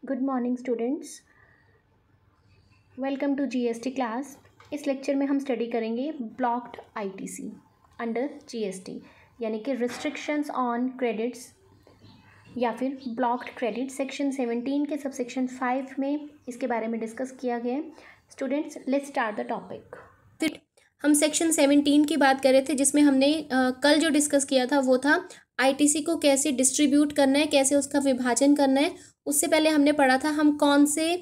Good morning students, welcome to GST class. इस lecture में हम स्टडी करेंगे ब्लॉक्ड आईटीसी अंडर जीएसटी, यानी कि रिस्ट्रिक्शंस ऑन क्रेडिट्स या फिर ब्लॉक्ड क्रेडिट। सेक्शन 17 के सबसेक्शन 5 में इसके बारे में डिस्कस किया गया है। Students, let's start the topic. फिर हम सेक्शन 17 की बात कर रहे थे, जिसमें हमने कल जो डिस्कस किया था वो था आईटीसी को कैसे डिस्ट्रीब्यूट करना है, कैसे उसका विभाजन करना है। उससे पहले हमने पढ़ा था हम कौन से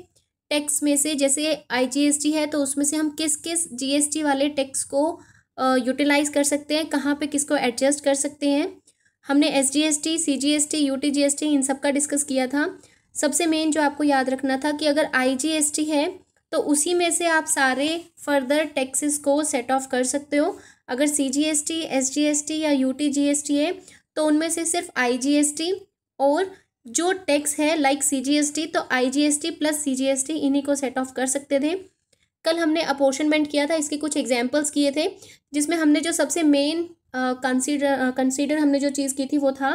टैक्स में से, जैसे आईजीएसटी है तो उसमें से हम किस किस जीएसटी वाले टैक्स को यूटिलाइज कर सकते हैं, कहाँ पे किसको एडजस्ट कर सकते हैं। हमने एसजीएसटी, सीजीएसटी, यूटीजीएसटी इन सब का डिस्कस किया था। सबसे मेन जो आपको याद रखना था कि अगर आईजीएसटी है तो उसी में से आप सारे फर्दर टैक्सेस को सेट ऑफ कर सकते हो। अगर सीजीएसटी, एसजीएसटी या यूटीजीएसटी है तो उनमें से सिर्फ आईजीएसटी और जो टैक्स है लाइक सीजीएसटी, तो आईजीएसटी प्लस सीजीएसटी इन्हीं को सेट ऑफ कर सकते थे। कल हमने अपॉर्शनमेंट किया था, इसके कुछ एग्जांपल्स किए थे, जिसमें हमने जो सबसे मेन कंसीडर हमने जो चीज़ की थी वो था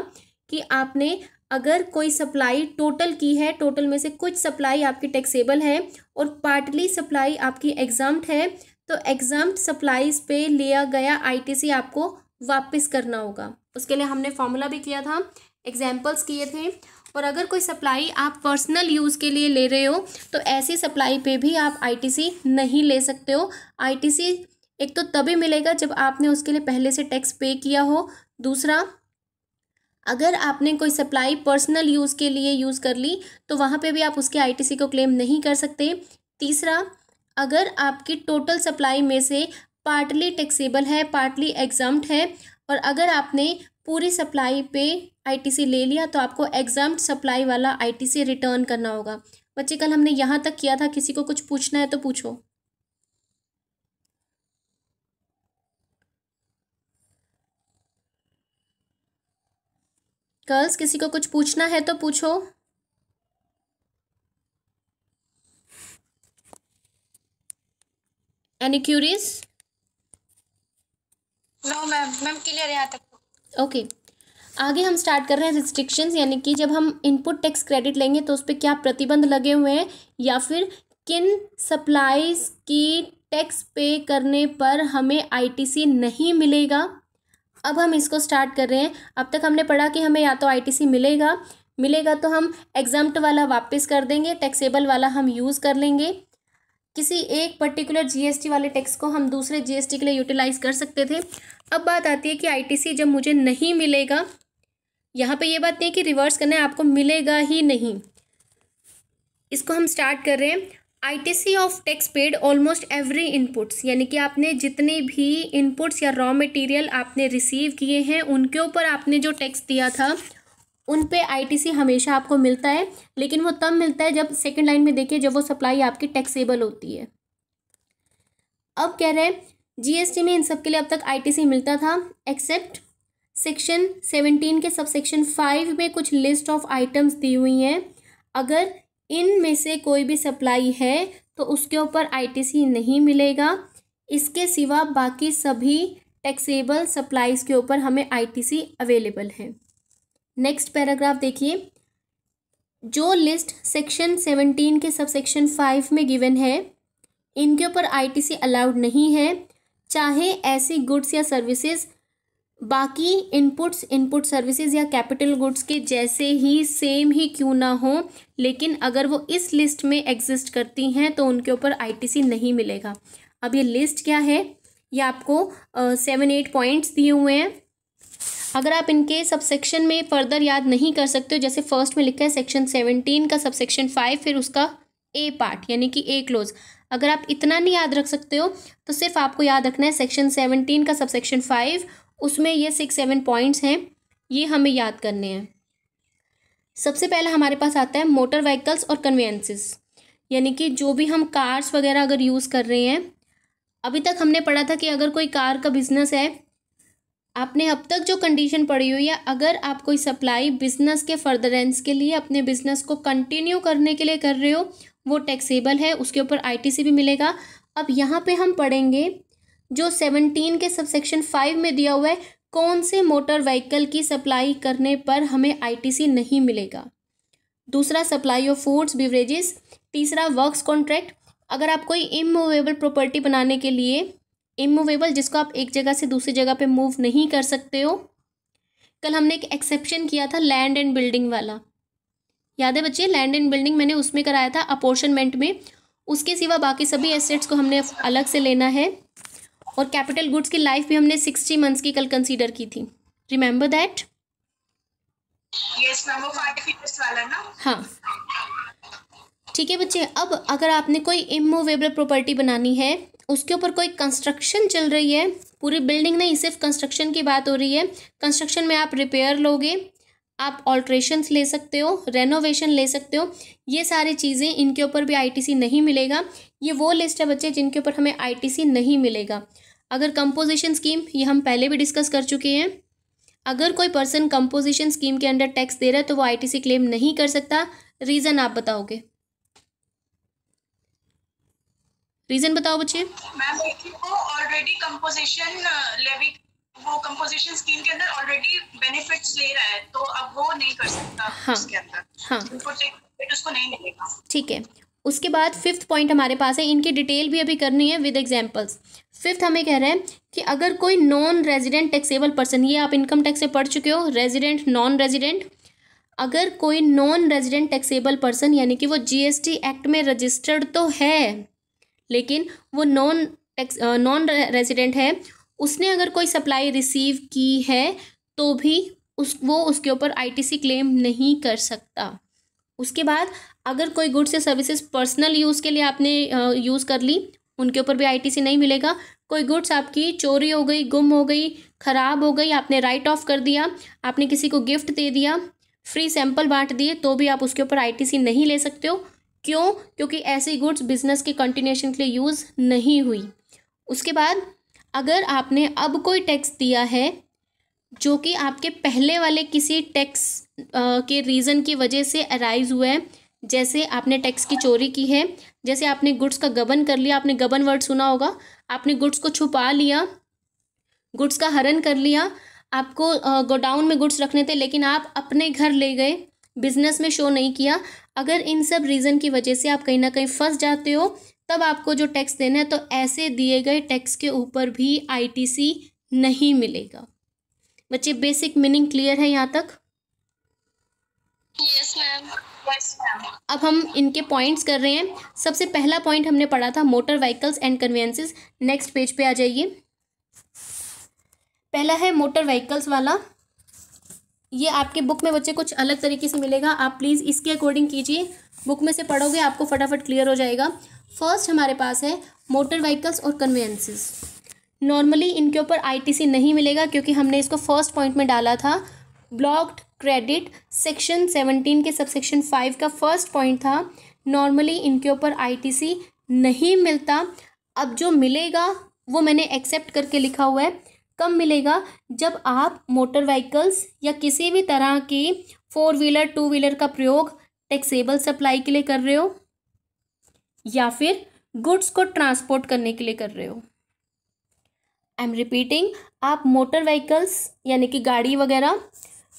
कि आपने अगर कोई सप्लाई टोटल की है, टोटल में से कुछ सप्लाई आपकी टैक्सेबल है और पार्टली सप्लाई आपकी एग्जाम्प्ट है, तो एग्जाम्प्ट सप्लाईज पे लिया गया आईटीसी आपको वापस करना होगा। उसके लिए हमने फॉर्मूला भी किया था, एग्जाम्पल्स किए थे। और अगर कोई सप्लाई आप पर्सनल यूज़ के लिए ले रहे हो तो ऐसी सप्लाई पे भी आप आईटीसी नहीं ले सकते हो। आईटीसी एक तो तभी मिलेगा जब आपने उसके लिए पहले से टैक्स पे किया हो। दूसरा, अगर आपने कोई सप्लाई पर्सनल यूज़ के लिए यूज़ कर ली तो वहाँ पे भी आप उसके आईटीसी को क्लेम नहीं कर सकते। तीसरा, अगर आपकी टोटल सप्लाई में से पार्टली टैक्सेबल है, पार्टली एग्जम्प्ट है, और अगर आपने पूरी सप्लाई पे आईटीसी ले लिया तो आपको एग्जम्प्ट सप्लाई वाला आईटीसी रिटर्न करना होगा। बच्चे, कल हमने यहाँ तक किया था, किसी को कुछ पूछना है तो पूछो। गर्ल्स, किसी को कुछ पूछना है तो पूछो। Any queries? No ma'am clear है यहाँ तक। ओके, आगे हम स्टार्ट कर रहे हैं रिस्ट्रिक्शंस, यानी कि जब हम इनपुट टैक्स क्रेडिट लेंगे तो उस पर क्या प्रतिबंध लगे हुए हैं, या फिर किन सप्लाईज की टैक्स पे करने पर हमें आईटीसी नहीं मिलेगा। अब हम इसको स्टार्ट कर रहे हैं। अब तक हमने पढ़ा कि हमें या तो आईटीसी मिलेगा तो हम एग्जम्प्ट वाला वापस कर देंगे, टैक्सेबल वाला हम यूज़ कर लेंगे। किसी एक पर्टिकुलर जीएसटी वाले टैक्स को हम दूसरे जीएसटी के लिए यूटिलाइज कर सकते थे। अब बात आती है कि आईटीसी जब मुझे नहीं मिलेगा, यहाँ पे ये बात नहीं है कि रिवर्स करना है, आपको मिलेगा ही नहीं। इसको हम स्टार्ट कर रहे हैं। ITC of tax paid almost every inputs, यानी कि आपने जितने भी इनपुट्स या रॉ मटेरियल आपने रिसीव किए हैं उनके ऊपर आपने जो टैक्स दिया था उन पे आईटीसी हमेशा आपको मिलता है, लेकिन वो तब मिलता है जब सेकंड लाइन में देखिए, जब वो सप्लाई आपकी टैक्सेबल होती है। अब कह रहे हैं जीएसटी में इन सब के लिए अब तक आईटीसी मिलता था, एक्सेप्ट सेक्शन 17 के सबसेक्शन 5 में कुछ लिस्ट ऑफ आइटम्स दी हुई हैं। अगर इनमें से कोई भी सप्लाई है तो उसके ऊपर आईटीसी नहीं मिलेगा। इसके सिवा बाकी सभी टैक्सेबल सप्लाईज के ऊपर हमें आईटीसी अवेलेबल है। नेक्स्ट पैराग्राफ देखिए, जो लिस्ट सेक्शन 17 के सबसेक्शन 5 में गिवन है इनके ऊपर आईटीसी अलाउड नहीं है, चाहे ऐसी गुड्स या सर्विसेज बाकी इनपुट सर्विसेज या कैपिटल गुड्स के जैसे ही सेम ही क्यों ना हो, लेकिन अगर वो इस लिस्ट में एग्जिस्ट करती हैं तो उनके ऊपर आईटीसी नहीं मिलेगा। अब ये लिस्ट क्या है, ये आपको 7-8 पॉइंट्स दिए हुए हैं। अगर आप इनके सबसेक्शन में फर्दर याद नहीं कर सकते हो, जैसे फर्स्ट में लिखा है सेक्शन 17 का सबसेक्शन 5, फिर उसका ए पार्ट यानी कि ए क्लोज, अगर आप इतना नहीं याद रख सकते हो तो सिर्फ आपको याद रखना है सेक्शन 17 का सबसेक्शन 5, उसमें ये 6-7 पॉइंट्स हैं, ये हमें याद करने हैं। सबसे पहला हमारे पास आता है मोटर व्हीकल्स और कन्वेंसेस, यानी कि जो भी हम कार्स वगैरह अगर यूज़ कर रहे हैं। अभी तक हमने पढ़ा था कि अगर कोई कार का बिजनेस है, आपने अब तक जो कंडीशन पढ़ी हुई है, अगर आप कोई सप्लाई बिजनेस के फर्दरेंस के लिए अपने बिजनेस को कंटिन्यू करने के लिए कर रहे हो, वो टैक्सेबल है, उसके ऊपर आईटीसी भी मिलेगा। अब यहाँ पे हम पढ़ेंगे जो 17 के सबसेक्शन 5 में दिया हुआ है, कौन से मोटर व्हीकल की सप्लाई करने पर हमें आईटीसी नहीं मिलेगा। दूसरा सप्लाई ऑफ फूड्स बिवरेजेस, तीसरा वर्क्स कॉन्ट्रैक्ट। अगर आप कोई इमूवेबल प्रॉपर्टी बनाने के लिए, इमूवेबल जिसको आप एक जगह से दूसरी जगह पे मूव नहीं कर सकते हो, कल हमने एक एक्सेप्शन किया था लैंड एंड बिल्डिंग वाला, याद है बच्चे? लैंड एंड बिल्डिंग मैंने उसमें कराया था अपॉर्शनमेंट में। उसके सिवा बाकी सभी एसेट्स को हमने अलग से लेना है। और कैपिटल गुड्स की लाइफ भी हमने 60 मंथ्स की कल कंसीडर की थी, रिमेंबर दैट? यस मैम, वो 40 years वाला ना। हाँ ठीक है बच्चे। अब अगर आपने कोई इमूवेबल प्रॉपर्टी बनानी है, उसके ऊपर कोई कंस्ट्रक्शन चल रही है, पूरी बिल्डिंग नहीं, सिर्फ कंस्ट्रक्शन की बात हो रही है। कंस्ट्रक्शन में आप रिपेयर लोगे, आप ऑल्ट्रेशंस ले सकते हो, रेनोवेशन ले सकते हो, ये सारी चीज़ें, इनके ऊपर भी आईटीसी नहीं मिलेगा। ये वो लिस्ट है बच्चे जिनके ऊपर हमें आईटीसी नहीं मिलेगा। अगर कंपोजिशन स्कीम, ये हम पहले भी डिस्कस कर चुके हैं, अगर कोई पर्सन कंपोजिशन स्कीम के अंडर टैक्स दे रहा है तो वो आईटीसी क्लेम नहीं कर सकता। रीज़न आप बताओगे? रीज़न बताओ बच्चे। मैम वो ऑलरेडी कंपोजिशन लेवी, वो कंपोजिशन स्कीम के अंदर ऑलरेडी बेनिफिट्स ले रहा है, तो अब वो नहीं कर सकता। हाँ उसके अंदर हाँ उसको नहीं मिलेगा। ठीक है। उसके बाद फिफ्थ पॉइंट हमारे पास है, इनकी डिटेल भी अभी करनी है विद एग्जांपल्स। फिफ्थ हमें कह रहा है कि अगर कोई नॉन रेजिडेंट टैक्सेबल पर्सन, ये आप इनकम टैक्स से पढ़ चुके हो, रेजिडेंट नॉन रेजिडेंट, अगर कोई नॉन रेजिडेंट टैक्सेबल पर्सन यानी कि वो जीएसटी एक्ट में रजिस्टर्ड तो है लेकिन वो नॉन रेजिडेंट है, उसने अगर कोई सप्लाई रिसीव की है तो भी वो उसके ऊपर आईटीसी क्लेम नहीं कर सकता। उसके बाद अगर कोई गुड्स या सर्विसेज पर्सनल यूज़ के लिए आपने यूज़ कर ली, उनके ऊपर भी आईटीसी नहीं मिलेगा। कोई गुड्स आपकी चोरी हो गई, गुम हो गई, ख़राब हो गई, आपने राइट ऑफ कर दिया, आपने किसी को गिफ्ट दे दिया, फ्री सैंपल बांट दिए, तो भी आप उसके ऊपर आईटीसी नहीं ले सकते हो। क्यों? क्योंकि ऐसी गुड्स बिजनेस के कंटिन्यूएशन के लिए यूज़ नहीं हुई। उसके बाद अगर आपने अब कोई टैक्स दिया है जो कि आपके पहले वाले किसी टैक्स के रीज़न की वजह से अराइज हुआ है, जैसे आपने टैक्स की चोरी की है, जैसे आपने गुड्स का गबन कर लिया, आपने गबन वर्ड सुना होगा, आपने गुड्स को छुपा लिया, गुड्स का हरण कर लिया, आपको गोडाउन में गुड्स रखने थे लेकिन आप अपने घर ले गए, बिजनेस में शो नहीं किया, अगर इन सब रीज़न की वजह से आप कहीं ना कहीं फंस जाते हो, तब आपको जो टैक्स देना है तो ऐसे दिए गए टैक्स के ऊपर भी आईटीसी नहीं मिलेगा। बच्चे बेसिक मीनिंग क्लियर है यहाँ तक? Yes ma'am. Yes ma'am. अब हम इनके पॉइंट्स कर रहे हैं। सबसे पहला पॉइंट हमने पढ़ा था motor vehicles and conveyances. Next page पे आ जाइए। पहला है मोटर व्हीकल्स वाला। ये आपके बुक में बच्चे कुछ अलग तरीके से मिलेगा, आप प्लीज़ इसके अकॉर्डिंग कीजिए, बुक में से पढ़ोगे आपको फटाफट क्लियर हो जाएगा। फर्स्ट हमारे पास है मोटर व्हीकल्स और कन्वेंसेस। नॉर्मली इनके ऊपर आईटीसी नहीं मिलेगा क्योंकि हमने इसको फर्स्ट पॉइंट में डाला था। ब्लॉक्ड क्रेडिट सेक्शन 17 के सबसेक्शन 5 का फर्स्ट पॉइंट था। नॉर्मली इनके ऊपर आईटीसी नहीं मिलता। अब जो मिलेगा वो मैंने एक्सेप्ट करके लिखा हुआ है। कब मिलेगा? जब आप मोटर व्हीकल्स या किसी भी तरह की 4 व्हीलर 2 व्हीलर का प्रयोग टैक्सेबल सप्लाई के लिए कर रहे हो या फिर गुड्स को ट्रांसपोर्ट करने के लिए कर रहे हो। आई एम रिपीटिंग, आप मोटर व्हीकल्स यानी कि गाड़ी वगैरह,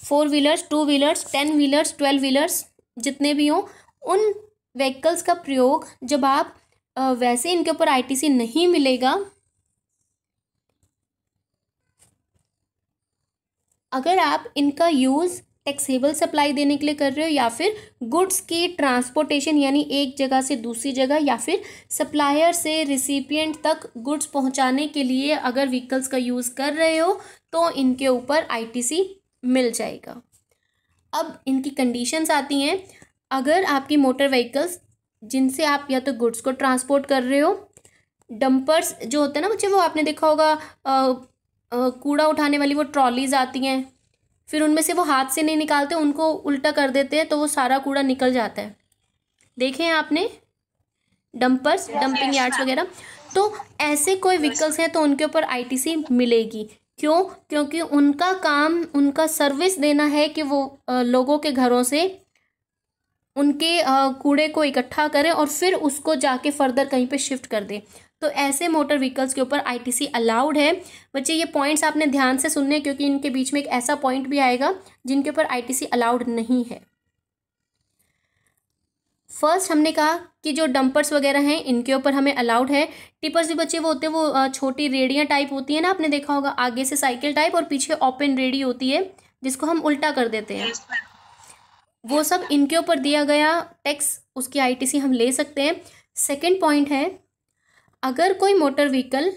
4 व्हीलर्स 2 व्हीलर्स 10 व्हीलर्स 12 व्हीलर्स जितने भी हों, उन व्हीकल्स का प्रयोग जब आप वैसे इनके ऊपर आईटीसी नहीं मिलेगा। अगर आप इनका यूज़ टैक्सेबल सप्लाई देने के लिए कर रहे हो या फिर गुड्स की ट्रांसपोर्टेशन यानी एक जगह से दूसरी जगह या फिर सप्लायर से रिसिपिएंट तक गुड्स पहुंचाने के लिए अगर व्हीकल्स का यूज़ कर रहे हो तो इनके ऊपर आईटीसी मिल जाएगा। अब इनकी कंडीशंस आती हैं। अगर आपकी मोटर व्हीकल्स जिनसे आप या तो गुड्स को ट्रांसपोर्ट कर रहे हो, डंपर्स जो होते हैं ना बच्चे, वो आपने देखा होगा कूड़ा उठाने वाली वो ट्रॉलीज आती हैं, फिर उनमें से वो हाथ से नहीं निकालते, उनको उल्टा कर देते हैं तो वो सारा कूड़ा निकल जाता है। देखे हैं आपने डंपर्स, डंपिंग यार्ड्स वगैरह। तो ऐसे कोई व्हीकल्स हैं तो उनके ऊपर आईटीसी मिलेगी। क्यों? क्योंकि उनका काम, उनका सर्विस देना है कि वो लोगों के घरों से उनके कूड़े को इकट्ठा करें और फिर उसको जाके फर्दर कहीं पे शिफ्ट कर दें। तो ऐसे मोटर व्हीकल्स के ऊपर आईटीसी अलाउड है। बच्चे ये पॉइंट्स आपने ध्यान से सुनने हैं क्योंकि इनके बीच में एक ऐसा पॉइंट भी आएगा जिनके ऊपर आईटीसी अलाउड नहीं है। फर्स्ट हमने कहा कि जो डंपर्स वगैरह हैं इनके ऊपर हमें अलाउड है। टिपर्स जो बच्चे वो होते हैं वो छोटी रेडियाँ टाइप होती है ना, आपने देखा होगा, आगे से साइकिल टाइप और पीछे ओपन रेडी होती है जिसको हम उल्टा कर देते हैं, वो सब इनके ऊपर दिया गया टैक्स, उसकी आईटीसी हम ले सकते हैं। सेकंड पॉइंट है, अगर कोई मोटर व्हीकल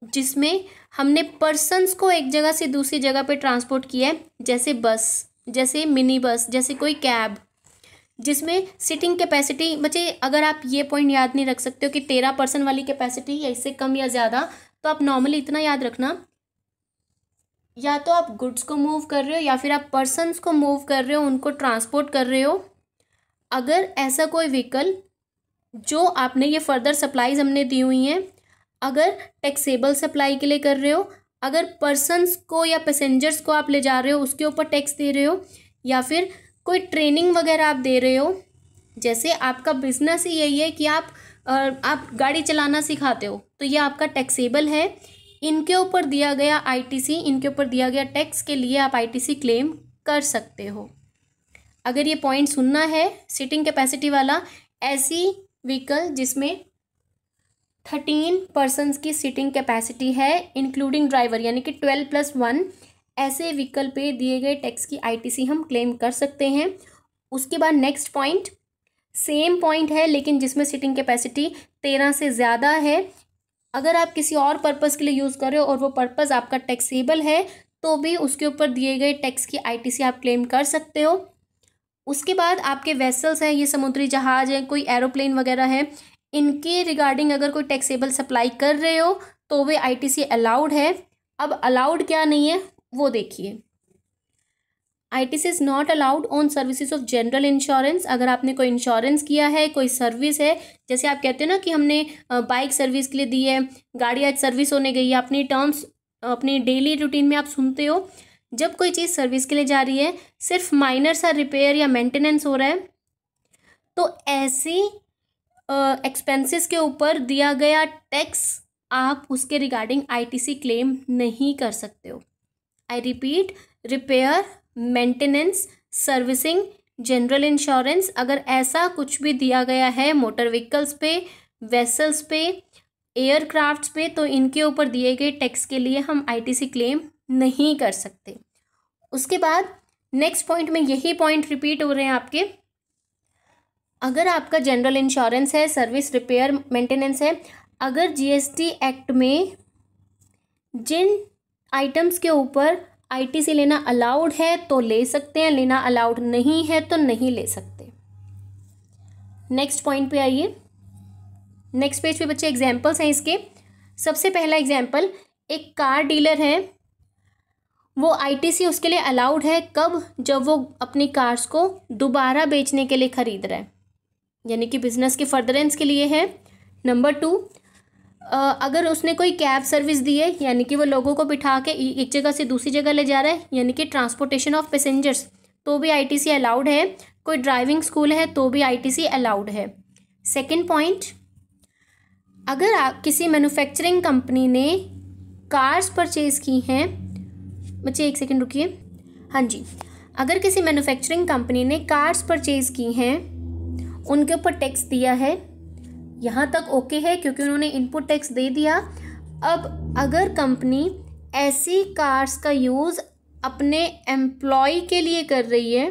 जिसमें हमने पर्सन्स को एक जगह से दूसरी जगह पे ट्रांसपोर्ट किया है, जैसे बस, जैसे मिनी बस, जैसे कोई कैब, जिसमें सीटिंग कैपेसिटी, बच्चे अगर आप ये पॉइंट याद नहीं रख सकते हो कि 13 पर्सन वाली कैपेसिटी या इससे कम या ज़्यादा, तो आप नॉर्मली इतना याद रखना, या तो आप गुड्स को मूव कर रहे हो या फिर आप पर्सन्स को मूव कर रहे हो, उनको ट्रांसपोर्ट कर रहे हो। अगर ऐसा कोई व्हीकल जो आपने, ये फर्दर सप्लाईज हमने दी हुई हैं, अगर टैक्सेबल सप्लाई के लिए कर रहे हो, अगर पर्सन्स को या पैसेंजर्स को आप ले जा रहे हो उसके ऊपर टैक्स दे रहे हो, या फिर कोई ट्रेनिंग वगैरह आप दे रहे हो, जैसे आपका बिजनेस ही यही है कि आप गाड़ी चलाना सिखाते हो, तो ये आपका टैक्सेबल है। इनके ऊपर दिया गया आईटीसी, इनके ऊपर दिया गया टैक्स के लिए आप आईटीसी क्लेम कर सकते हो। अगर ये पॉइंट सुनना है, सीटिंग कैपेसिटी वाला, ऐसी व्हीकल जिसमें 13 पर्सन्स की सीटिंग कैपेसिटी है इंक्लूडिंग ड्राइवर, यानी कि 12+1, ऐसे व्हीकल पे दिए गए टैक्स की आईटीसी हम क्लेम कर सकते हैं। उसके बाद नेक्स्ट पॉइंट, सेम पॉइंट है लेकिन जिसमें सीटिंग कैपेसिटी 13 से ज़्यादा है। अगर आप किसी और पर्पज़ के लिए यूज़ कर रहे हो और वो पर्पज़ आपका टैक्सेबल है, तो भी उसके ऊपर दिए गए टैक्स की आईटीसी आप क्लेम कर सकते हो। उसके बाद आपके वेसल्स हैं, ये समुद्री जहाज़ है, कोई एरोप्लेन वगैरह है, इनके रिगार्डिंग अगर कोई टैक्सेबल सप्लाई कर रहे हो तो वे आईटीसी अलाउड है। अब अलाउड क्या नहीं है वो देखिए। ITC is not allowed on services of general insurance. अगर आपने कोई इंश्योरेंस किया है, कोई सर्विस है, जैसे आप कहते हो ना कि हमने बाइक सर्विस के लिए दी है, गाड़ी आज सर्विस होने गई है, अपनी टर्म्स अपनी डेली रूटीन में आप सुनते हो, जब कोई चीज़ सर्विस के लिए जा रही है, सिर्फ माइनर सा रिपेयर या मेंटेनेंस हो रहा है, तो ऐसी एक्सपेंसेस के ऊपर दिया गया टैक्स आप उसके रिगार्डिंग आईटीसी क्लेम नहीं कर सकते हो। I repeat, repair, maintenance, servicing, general insurance, अगर ऐसा कुछ भी दिया गया है मोटर व्हीकल्स पे, वेसल्स पे, एयरक्राफ्ट्स पे, तो इनके ऊपर दिए गए टैक्स के लिए हम आईटीसी क्लेम नहीं कर सकते। उसके बाद नेक्स्ट पॉइंट में यही पॉइंट रिपीट हो रहे हैं आपके। अगर आपका जनरल इंश्योरेंस है, सर्विस, रिपेयर, मेंटेनेंस है, अगर जीएसटी एक्ट में जिन आइटम्स के ऊपर आईटीसी लेना अलाउड है तो ले सकते हैं, लेना अलाउड नहीं है तो नहीं ले सकते। नेक्स्ट पॉइंट पे आइए। नेक्स्ट पेज पे बच्चे एग्जाम्पल्स हैं इसके। सबसे पहला एग्जाम्पल, एक कार डीलर है, वो आईटीसी उसके लिए अलाउड है कब, जब वो अपनी कार्स को दोबारा बेचने के लिए ख़रीद रहा है, यानी कि बिजनेस के फर्दरेंस के लिए है। नंबर 2, अगर उसने कोई कैब सर्विस दी है, यानी कि वो लोगों को बिठा के एक जगह से दूसरी जगह ले जा रहा है, यानी कि ट्रांसपोर्टेशन ऑफ पैसेंजर्स, तो भी आईटीसी अलाउड है। कोई ड्राइविंग स्कूल है तो भी आईटीसी अलाउड है। सेकंड पॉइंट, अगर आप किसी मैन्युफैक्चरिंग कंपनी ने कार्स परचेज़ की हैं, बच्चे एक सेकंड रुकिए, हाँ जी, अगर किसी मैन्युफैक्चरिंग कंपनी ने कार्स परचेज़ की हैं, उनके ऊपर टैक्स दिया है, यहाँ तक ओके है क्योंकि उन्होंने इनपुट टैक्स दे दिया। अब अगर कंपनी ऐसी कार्स का यूज़ अपने एम्प्लॉय के लिए कर रही है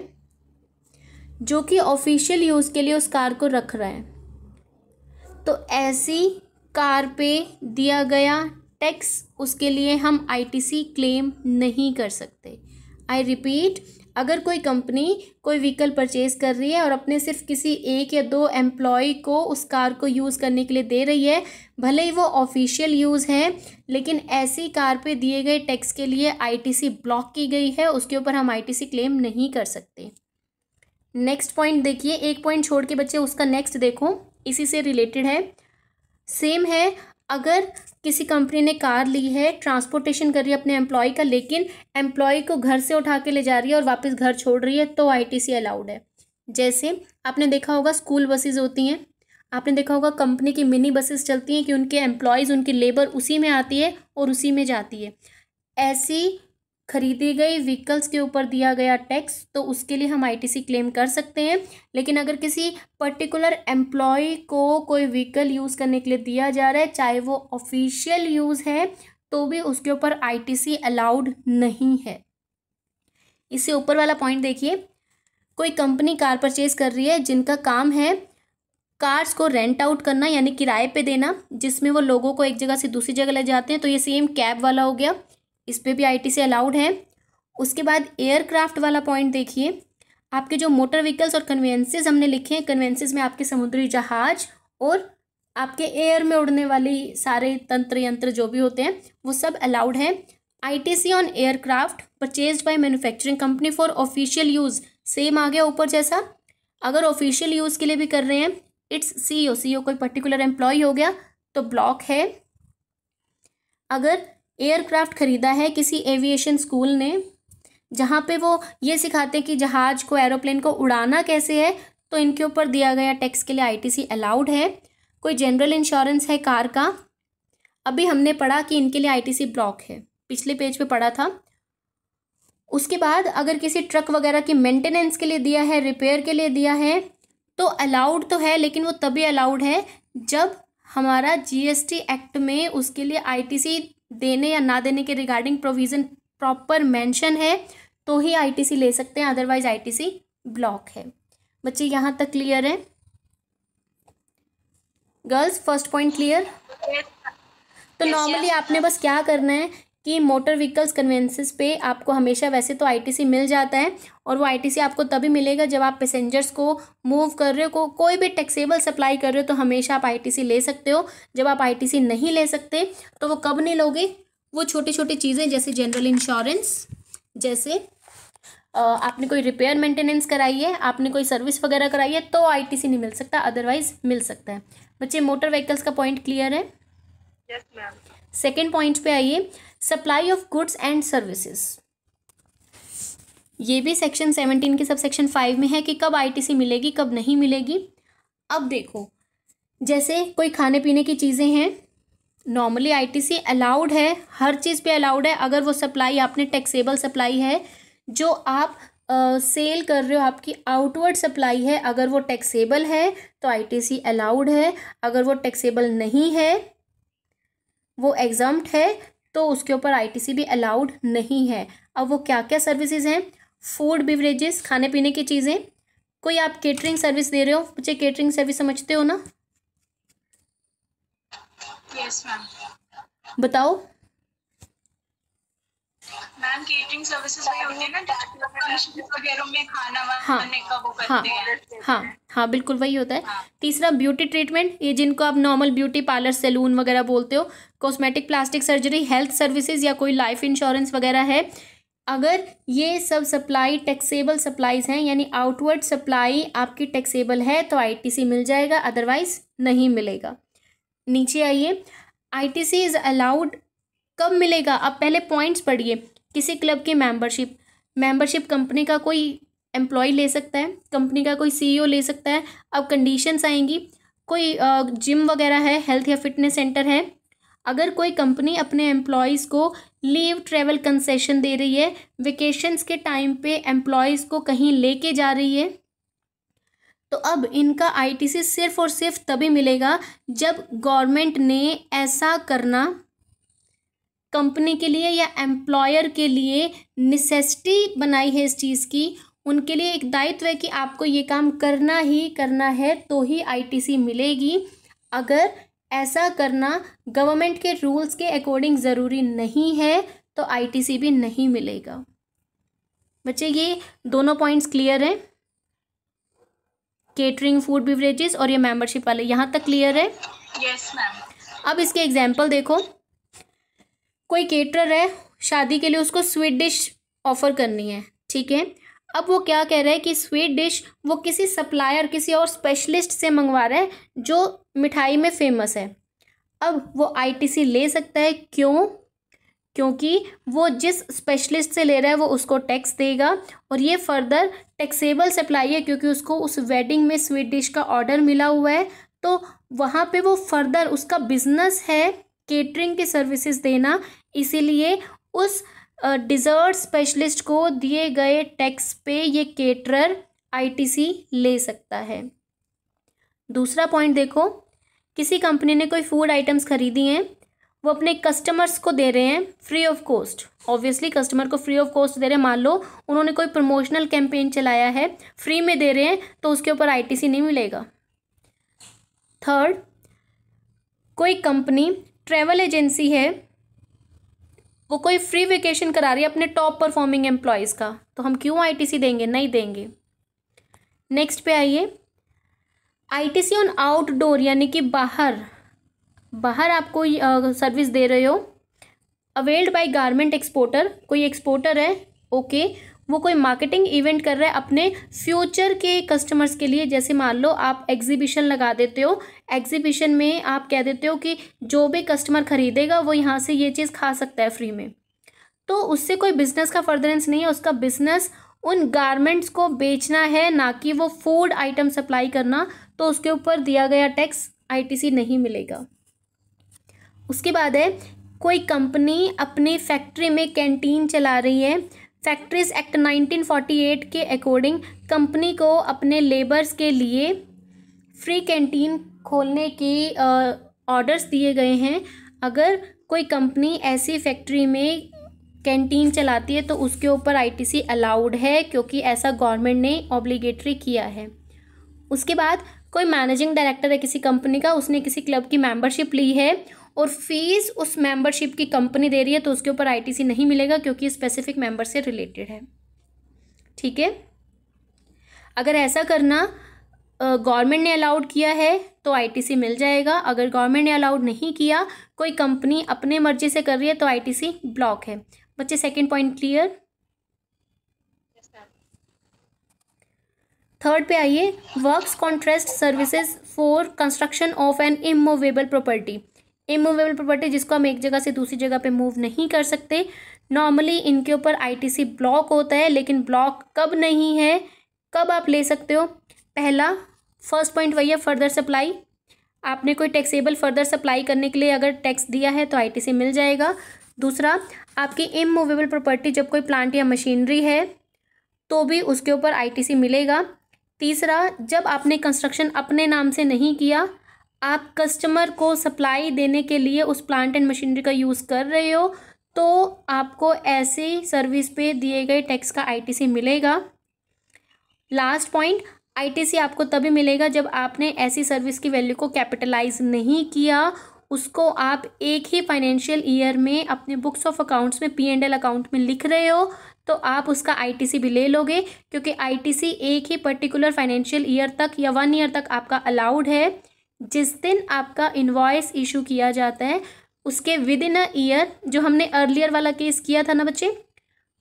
जो कि ऑफिशियल यूज़ के लिए उस कार को रख रहा है, तो ऐसी कार पे दिया गया टैक्स, उसके लिए हम आईटीसी क्लेम नहीं कर सकते। आई रिपीट, अगर कोई कंपनी कोई व्हीकल परचेज कर रही है और अपने सिर्फ किसी 1 या 2 एम्प्लॉय को उस कार को यूज़ करने के लिए दे रही है, भले ही वो ऑफिशियल यूज़ है, लेकिन ऐसी कार पे दिए गए टैक्स के लिए आईटीसी ब्लॉक की गई है, उसके ऊपर हम आईटीसी क्लेम नहीं कर सकते। नेक्स्ट पॉइंट देखिए, एक पॉइंट छोड़ के बच्चे उसका नेक्स्ट देखो, इसी से रिलेटेड है, सेम है। अगर किसी कंपनी ने कार ली है, ट्रांसपोर्टेशन कर रही है अपने एम्प्लॉय का, लेकिन एम्प्लॉय को घर से उठा के ले जा रही है और वापस घर छोड़ रही है, तो आईटीसी अलाउड है। जैसे आपने देखा होगा स्कूल बसेस होती हैं, आपने देखा होगा कंपनी की मिनी बसेस चलती हैं कि उनके एम्प्लॉयज़, उनकी लेबर उसी में आती है और उसी में जाती है। ऐसी खरीदी गई व्हीकल्स के ऊपर दिया गया टैक्स, तो उसके लिए हम आईटीसी क्लेम कर सकते हैं। लेकिन अगर किसी पर्टिकुलर एम्प्लॉय को कोई व्हीकल यूज़ करने के लिए दिया जा रहा है, चाहे वो ऑफिशियल यूज़ है, तो भी उसके ऊपर आईटीसी अलाउड नहीं है। इससे ऊपर वाला पॉइंट देखिए, कोई कंपनी कार परचेज कर रही है जिनका काम है कार्स को रेंट आउट करना यानी किराए पे देना, जिसमें वो लोगों को एक जगह से दूसरी जगह ले जाते हैं, तो ये सेम कैब वाला हो गया, इस पर भी आईटीसी अलाउड है। उसके बाद एयरक्राफ्ट वाला पॉइंट देखिए, आपके जो मोटर व्हीकल्स और कन्वेंसेस हमने लिखे हैं, कन्वेंसेस में आपके समुद्री जहाज और आपके एयर में उड़ने वाली सारे तंत्र यंत्र जो भी होते हैं वो सब अलाउड है। ITC on aircraft purchased by manufacturing company for official use, same आ गया ऊपर जैसा। अगर ऑफिशियल यूज़ के लिए भी कर रहे हैं, इट्स सीईओ कोई पर्टिकुलर एम्प्लॉय हो गया तो ब्लॉक है। अगर एयरक्राफ्ट खरीदा है किसी एविएशन स्कूल ने जहाँ पे वो ये सिखाते हैं कि जहाज को, एरोप्लेन को उड़ाना कैसे है, तो इनके ऊपर दिया गया टैक्स के लिए आईटीसी अलाउड है। कोई जनरल इंश्योरेंस है कार का, अभी हमने पढ़ा कि इनके लिए आईटीसी ब्लॉक है, पिछले पेज पे पढ़ा था। उसके बाद अगर किसी ट्रक वगैरह की मेंटेनेंस के लिए दिया है, रिपेयर के लिए दिया है, तो अलाउड तो है, लेकिन वो तभी अलाउड है जब हमारा जीएसटी एक्ट में उसके लिए आईटीसी देने या ना देने के रिगार्डिंग प्रोविज़न प्रॉपर मेंशन है, तो ही आईटीसी ले सकते हैं, अदरवाइज आईटीसी ब्लॉक है। बच्चे यहाँ तक क्लियर है? Girls first point clear? तो नॉर्मली आपने बस क्या करना है कि मोटर व्हीकल्स कन्वेंसेस पे आपको हमेशा वैसे तो आईटीसी मिल जाता है, और वो आईटीसी आपको तभी मिलेगा जब आप पैसेंजर्स को मूव कर रहे हो, कोई भी टैक्सेबल सप्लाई कर रहे हो, तो हमेशा आप आईटीसी ले सकते हो। जब आप आईटीसी नहीं ले सकते तो वो कब नहीं लोगे? वो छोटी छोटी चीज़ें जैसे जनरल इंश्योरेंस, जैसे आपने कोई रिपेयर मेंटेनेंस कराई है, आपने कोई सर्विस वगैरह कराई है, तो आईटीसी नहीं मिल सकता, अदरवाइज मिल सकता है। बच्चे मोटर व्हीकल्स का पॉइंट क्लियर है? Yes ma'am. सेकेंड पॉइंट पे आइए, supply of goods and services. ये भी सेक्शन 17 के सब सेक्शन 5 में है कि कब आईटीसी मिलेगी, कब नहीं मिलेगी। अब देखो, जैसे कोई खाने पीने की चीज़ें हैं, नॉर्मली आईटीसी अलाउड है, हर चीज़ पे अलाउड है। अगर वो सप्लाई आपने टैक्सेबल सप्लाई है, जो आप सेल कर रहे हो, आपकी आउटवर्ड सप्लाई है, अगर वो टैक्सेबल है तो आईटीसी अलाउड है। अगर वो टैक्सेबल नहीं है, वो एग्जम्प्ट है, तो उसके ऊपर आईटीसी भी अलाउड नहीं है। अब वो क्या क्या सर्विसेज हैं? फूड बिवरेजेस, खाने पीने की चीज़ें। कोई आप केटरिंग सर्विस दे रहे हो, बच्चे केटरिंग सर्विस समझते हो ना? Yes ma'am. बताओ। मैम केटरिंग सर्विसेज वही होती है ना वगैरह में खाना हाँ बनाने का वो करते हैं। हाँ हाँ बिल्कुल वही होता है। हाँ। तीसरा ब्यूटी ट्रीटमेंट, ये जिनको आप नॉर्मल ब्यूटी पार्लर, सैलून वगैरह बोलते हो। Cosmetic, plastic surgery, health services या कोई लाइफ इंश्योरेंस वगैरह है। अगर ये सब सप्लाई टैक्सेबल सप्लाईज हैं, यानी आउटवर्ड सप्लाई आपकी टैक्सेबल है, तो आईटीसी मिल जाएगा, अदरवाइज नहीं मिलेगा। नीचे आइए, आईटीसी इज अलाउड कब मिलेगा? अब पहले पॉइंट्स पढ़िए। किसी क्लब की मेंबरशिप कंपनी का कोई एम्प्लॉय ले सकता है, कंपनी का कोई सीईओ ले सकता है। अब कंडीशंस आएंगी, कोई जिम वगैरह है, हेल्थ या फिटनेस सेंटर है। अगर कोई कंपनी अपने एम्प्लॉयज़ को लीव ट्रैवल कंसेशन दे रही है, वेकेशंस के टाइम पे एम्प्लॉयज़ को कहीं लेके जा रही है, तो अब इनका आईटीसी सिर्फ और सिर्फ तभी मिलेगा जब गवर्नमेंट ने ऐसा करना कंपनी के लिए या एम्प्लॉयर के लिए नेसेसिटी बनाई है इस चीज़ की। उनके लिए एक दायित्व है कि आपको ये काम करना ही करना है, तो ही आईटीसी मिलेगी। अगर ऐसा करना गवर्नमेंट के रूल्स के अकॉर्डिंग ज़रूरी नहीं है, तो आईटीसी भी नहीं मिलेगा। बच्चे ये दोनों पॉइंट्स क्लियर हैं? केटरिंग, फूड बिवरेजेस और ये मेंबरशिप वाले, यहाँ तक क्लियर है? Yes ma'am. अब इसके एग्जाम्पल देखो। कोई केटरर है, शादी के लिए उसको स्वीट डिश ऑफर करनी है, ठीक है। अब वो क्या कह रहा है कि स्वीट डिश वो किसी सप्लायर, किसी और स्पेशलिस्ट से मंगवा रहा है जो मिठाई में फेमस है। अब वो आईटीसी ले सकता है, क्यों? क्योंकि वो जिस स्पेशलिस्ट से ले रहा है वो उसको टैक्स देगा, और ये फर्दर टैक्सेबल सप्लाई है क्योंकि उसको उस वेडिंग में स्वीट डिश का ऑर्डर मिला हुआ है, तो वहाँ पे वो फर्दर उसका बिजनेस है केटरिंग की सर्विसेज देना, इसीलिए उस डिज़र्ट स्पेशलिस्ट को दिए गए टैक्स पे ये केटरर आईटीसी ले सकता है। दूसरा पॉइंट देखो, किसी कंपनी ने कोई फूड आइटम्स खरीदी हैं, वो अपने कस्टमर्स को दे रहे हैं free of cost. Obviously customer को फ्री ऑफ कॉस्ट दे रहे हैं। मान लो उन्होंने कोई प्रमोशनल कैंपेन चलाया है, फ्री में दे रहे हैं, तो उसके ऊपर आईटीसी नहीं मिलेगा। थर्ड, कोई कंपनी ट्रैवल एजेंसी है, वो कोई फ्री वेकेशन करा रही है अपने टॉप परफॉर्मिंग एम्प्लॉयज़ का, तो हम क्यों आईटीसी देंगे? नहीं देंगे। नेक्स्ट पे आइए, आईटीसी ऑन आउटडोर यानी कि बाहर आप कोई सर्विस दे रहे हो, अवेल्ड बाय गारमेंट एक्सपोर्टर, कोई एक्सपोर्टर है, ओके, वो कोई मार्केटिंग इवेंट कर रहा है अपने फ्यूचर के कस्टमर्स के लिए। जैसे मान लो आप एग्जीबिशन लगा देते हो, एग्जीबिशन में आप कह देते हो कि जो भी कस्टमर खरीदेगा वो यहाँ से ये चीज़ खा सकता है फ्री में, तो उससे कोई बिजनेस का फर्दरेंस नहीं है। उसका बिजनेस उन गारमेंट्स को बेचना है, ना कि वो फूड आइटम सप्लाई करना, तो उसके ऊपर दिया गया टैक्स आईटीसी नहीं मिलेगा। उसके बाद है, कोई कंपनी अपनी फैक्ट्री में कैंटीन चला रही है, फैक्ट्रीज एक्ट 1948 के अकॉर्डिंग कंपनी को अपने लेबर्स के लिए फ्री कैंटीन खोलने के ऑर्डर्स दिए गए हैं। अगर कोई कंपनी ऐसी फैक्ट्री में कैंटीन चलाती है तो उसके ऊपर आईटीसी अलाउड है, क्योंकि ऐसा गवर्नमेंट ने ऑब्लिगेटरी किया है। उसके बाद कोई मैनेजिंग डायरेक्टर है किसी कंपनी का, उसने किसी क्लब की मेंबरशिप ली है और फीस उस मेंबरशिप की कंपनी दे रही है, तो उसके ऊपर आईटीसी नहीं मिलेगा, क्योंकि स्पेसिफिक मेंबर से रिलेटेड है। ठीक है, अगर ऐसा करना गवर्नमेंट ने अलाउड किया है तो आईटीसी मिल जाएगा। अगर गवर्नमेंट ने अलाउड नहीं किया, कोई कंपनी अपने मर्जी से कर रही है, तो आईटीसी ब्लॉक है। बच्चे सेकंड पॉइंट क्लियर? थर्ड पे आइए, works contract services for construction of N immovable property. Immovable property जिसको हम एक जगह से दूसरी जगह पे मूव नहीं कर सकते, नॉर्मली इनके ऊपर आईटीसी ब्लॉक होता है। लेकिन ब्लॉक कब नहीं है, कब आप ले सकते हो? पहला फर्स्ट पॉइंट वही है, फर्दर सप्लाई। आपने कोई टैक्सेबल फर्दर सप्लाई करने के लिए अगर टैक्स दिया है तो आईटीसी मिल जाएगा। दूसरा, आपकी इमूवेबल प्रॉपर्टी जब कोई प्लांट या मशीनरी है तो भी उसके ऊपर आईटीसी मिलेगा। तीसरा, जब आपने कंस्ट्रक्शन अपने नाम से नहीं किया, आप कस्टमर को सप्लाई देने के लिए उस प्लांट एंड मशीनरी का यूज़ कर रहे हो, तो आपको ऐसी सर्विस पे दिए गए टैक्स का आईटीसी मिलेगा। लास्ट पॉइंट, आईटीसी आपको तभी मिलेगा जब आपने ऐसी सर्विस की वैल्यू को कैपिटलाइज नहीं किया, उसको आप एक ही फाइनेंशियल ईयर में अपने बुक्स ऑफ अकाउंट्स में P&L अकाउंट में लिख रहे हो, तो आप उसका आईटीसी भी ले लोगे, क्योंकि आईटीसी एक ही पर्टिकुलर फाइनेंशियल ईयर तक या 1 ईयर तक आपका अलाउड है। जिस दिन आपका इनवॉइस इशू किया जाता है उसके विद इन अ ईयर, जो हमने अर्लियर वाला केस किया था ना बच्चे,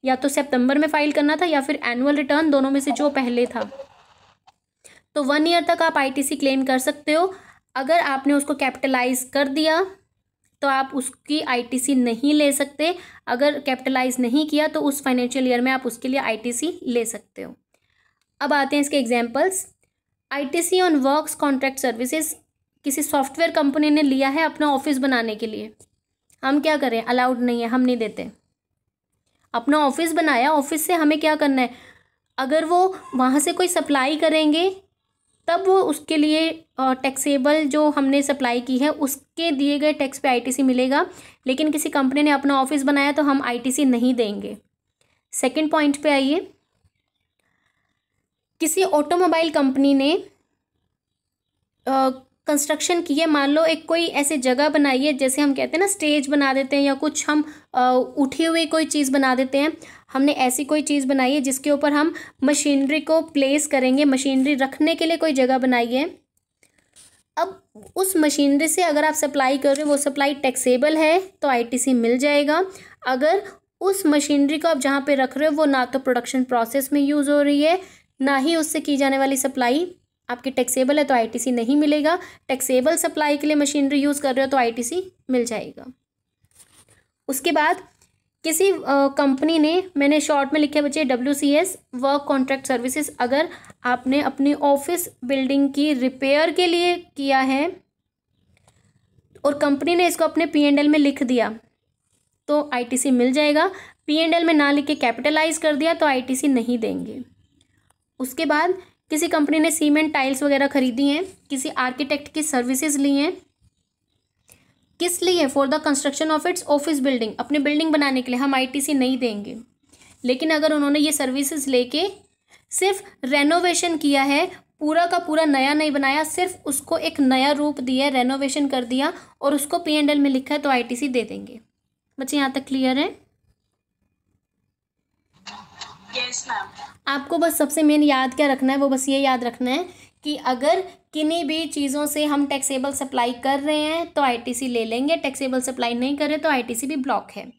या तो सितंबर में फाइल करना था या फिर एनुअल रिटर्न, दोनों में से जो पहले था, तो 1 ईयर तक आप आईटीसी क्लेम कर सकते हो। अगर आपने उसको कैपिटलाइज कर दिया तो आप उसकी आईटीसी नहीं ले सकते। अगर कैपिटलाइज नहीं किया तो उस फाइनेंशियल ईयर में आप उसके लिए आईटीसी ले सकते हो। अब आते हैं इसके examples. ITC on works contract services, किसी सॉफ्टवेयर कंपनी ने लिया है अपना ऑफिस बनाने के लिए, हम क्या करें? अलाउड नहीं है, हम नहीं देते। अपना ऑफिस बनाया, ऑफिस से हमें क्या करना है? अगर वो वहाँ से कोई सप्लाई करेंगे तब वो उसके लिए टैक्सेबल जो हमने सप्लाई की है उसके दिए गए टैक्स पे आईटीसी मिलेगा। लेकिन किसी कंपनी ने अपना ऑफिस बनाया तो हम आईटीसी नहीं देंगे। सेकंड पॉइंट पे आइए, किसी ऑटोमोबाइल कंपनी ने कंस्ट्रक्शन की है, मान लो एक कोई ऐसी जगह बनाई है, जैसे हम कहते हैं ना स्टेज बना देते हैं या कुछ हम उठी हुई कोई चीज़ बना देते हैं, हमने ऐसी कोई चीज़ बनाई है जिसके ऊपर हम मशीनरी को प्लेस करेंगे, मशीनरी रखने के लिए कोई जगह बनाई है। अब उस मशीनरी से अगर आप सप्लाई कर रहे हो, वो सप्लाई टैक्सेबल है तो आईटीसी मिल जाएगा। अगर उस मशीनरी को आप जहाँ पे रख रहे हो वो ना तो प्रोडक्शन प्रोसेस में यूज़ हो रही है, ना ही उससे की जाने वाली सप्लाई आपकी टैक्सेबल है, तो आईटीसी नहीं मिलेगा। टैक्सेबल सप्लाई के लिए मशीनरी यूज़ कर रहे हो तो आईटीसी मिल जाएगा। उसके बाद किसी कंपनी ने, मैंने शॉर्ट में लिखे बच्चे WCS, वर्क कॉन्ट्रैक्ट सर्विसेज, अगर आपने अपनी ऑफिस बिल्डिंग की रिपेयर के लिए किया है और कंपनी ने इसको अपने P&L में लिख दिया तो आईटीसी मिल जाएगा। P&L में ना लिख के कैपिटलाइज कर दिया तो आईटीसी नहीं देंगे। उसके बाद किसी कंपनी ने सीमेंट टाइल्स वगैरह खरीदी हैं, किसी आर्किटेक्ट की सर्विसेज ली हैं, किस लिए? For the construction of its office building, अपनी बिल्डिंग बनाने के लिए, हम आईटीसी नहीं देंगे। लेकिन अगर उन्होंने ये सर्विसेज लेके सिर्फ रेनोवेशन किया है, पूरा का पूरा नया नहीं बनाया, सिर्फ उसको एक नया रूप दिया, रेनोवेशन कर दिया और उसको P&L में लिखा है, तो आईटीसी दे देंगे। बच्चे यहाँ तक क्लियर है? Yes ma'am. आपको बस सबसे मेन याद क्या रखना है, वो बस ये याद रखना है कि अगर किन्हीं भी चीज़ों से हम टैक्सेबल सप्लाई कर रहे हैं तो आईटीसी ले लेंगे, टैक्सेबल सप्लाई नहीं कर रहे तो आईटीसी भी ब्लॉक है।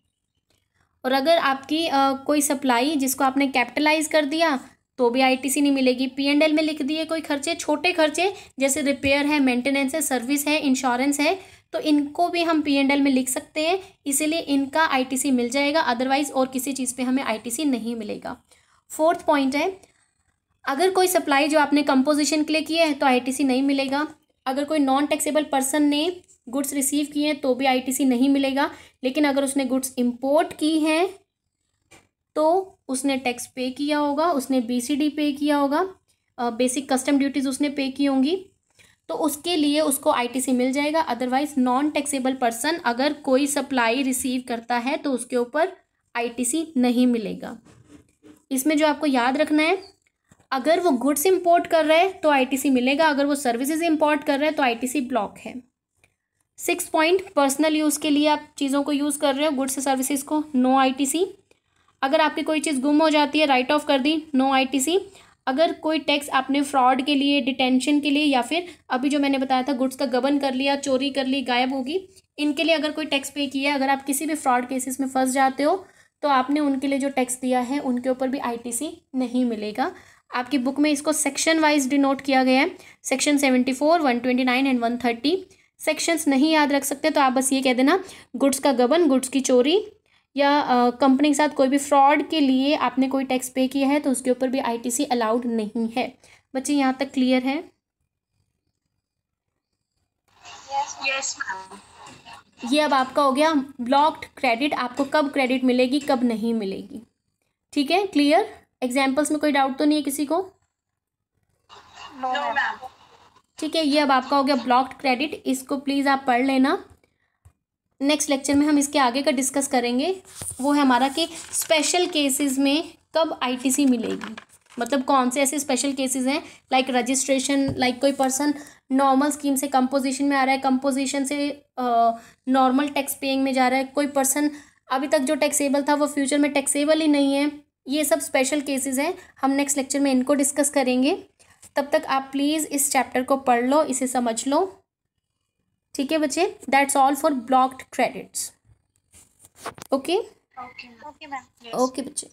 और अगर आपकी कोई सप्लाई जिसको आपने कैपिटलाइज कर दिया तो भी आईटीसी नहीं मिलेगी। P&L में लिख दिए कोई खर्चे, छोटे खर्चे जैसे रिपेयर है, मेंटेनेंस है, सर्विस है, इंश्योरेंस है, तो इनको भी हम P&L में लिख सकते हैं, इसीलिए इनका आईटीसी मिल जाएगा। अदरवाइज और किसी चीज़ पे हमें आईटीसी नहीं मिलेगा। फोर्थ पॉइंट है, अगर कोई सप्लाई जो आपने कंपोजिशन के लिए की है तो आईटीसी नहीं मिलेगा। अगर कोई नॉन टैक्सेबल पर्सन ने गुड्स रिसीव किए हैं तो भी आईटीसी नहीं मिलेगा। लेकिन अगर उसने गुड्स इंपोर्ट की हैं तो उसने टैक्स पे किया होगा, उसने BCD पे किया होगा, बेसिक कस्टम ड्यूटीज़ उसने पे की होंगी, तो उसके लिए उसको आईटीसी मिल जाएगा। अदरवाइज नॉन टैक्सेबल पर्सन अगर कोई सप्लाई रिसीव करता है तो उसके ऊपर आईटीसी नहीं मिलेगा। इसमें जो आपको याद रखना है, अगर वो गुड्स इंपोर्ट कर रहे हैं तो आईटीसी मिलेगा, अगर वो सर्विसेज इंपोर्ट कर रहे हैं तो आईटीसी ब्लॉक है। 6 पॉइंट, पर्सनल यूज़ के लिए आप चीज़ों को यूज़ कर रहे हो, गुड्स सर्विसेज को, नो आईटीसी। अगर आपकी कोई चीज़ गुम हो जाती है, राइट ऑफ कर दी, नो आईटीसी। अगर कोई टैक्स आपने फ्रॉड के लिए, डिटेंशन के लिए, या फिर अभी जो मैंने बताया था गुड्स का गबन कर लिया, चोरी कर ली, गायब होगी, इनके लिए अगर कोई टैक्स पे किया है, अगर आप किसी भी फ्रॉड केसेस में फंस जाते हो तो आपने उनके लिए जो टैक्स दिया है उनके ऊपर भी आईटीसी नहीं मिलेगा। आपकी बुक में इसको सेक्शन वाइज डिनोट किया गया है, सेक्शन 74, 129 एंड 130। सेक्शंस नहीं याद रख सकते तो आप बस ये कह देना, गुड्स का गबन, गुड्स की चोरी, या कंपनी के साथ कोई भी फ्रॉड के लिए आपने कोई टैक्स पे किया है तो उसके ऊपर भी आईटीसी अलाउड नहीं है। बच्चे यहाँ तक क्लियर है? Yes ma'am. ये अब आपका हो गया ब्लॉक्ड क्रेडिट, आपको कब क्रेडिट मिलेगी, कब नहीं मिलेगी। ठीक है, क्लियर? एग्जाम्पल्स में कोई डाउट तो नहीं है किसी को? No ma'am. ठीक है, ये अब आपका हो गया ब्लॉक्ड क्रेडिट, इसको प्लीज़ आप पढ़ लेना। नेक्स्ट लेक्चर में हम इसके आगे का डिस्कस करेंगे, वो है हमारा कि स्पेशल केसेस में कब आईटीसी मिलेगी, मतलब कौन से ऐसे स्पेशल केसेस हैं, लाइक रजिस्ट्रेशन, लाइक कोई पर्सन नॉर्मल स्कीम से कंपोजिशन में आ रहा है, कंपोजिशन से नॉर्मल टैक्स पेइंग में जा रहा है, कोई पर्सन अभी तक जो टैक्सेबल था वो फ्यूचर में टैक्सेबल ही नहीं है, ये सब स्पेशल केसेस हैं। हम नेक्स्ट लेक्चर में इनको डिस्कस करेंगे। तब तक आप प्लीज़ इस चैप्टर को पढ़ लो, इसे समझ लो। ठीक है बच्चे, that's all for blocked credits. Okay okay ma'am. Okay बच्चे।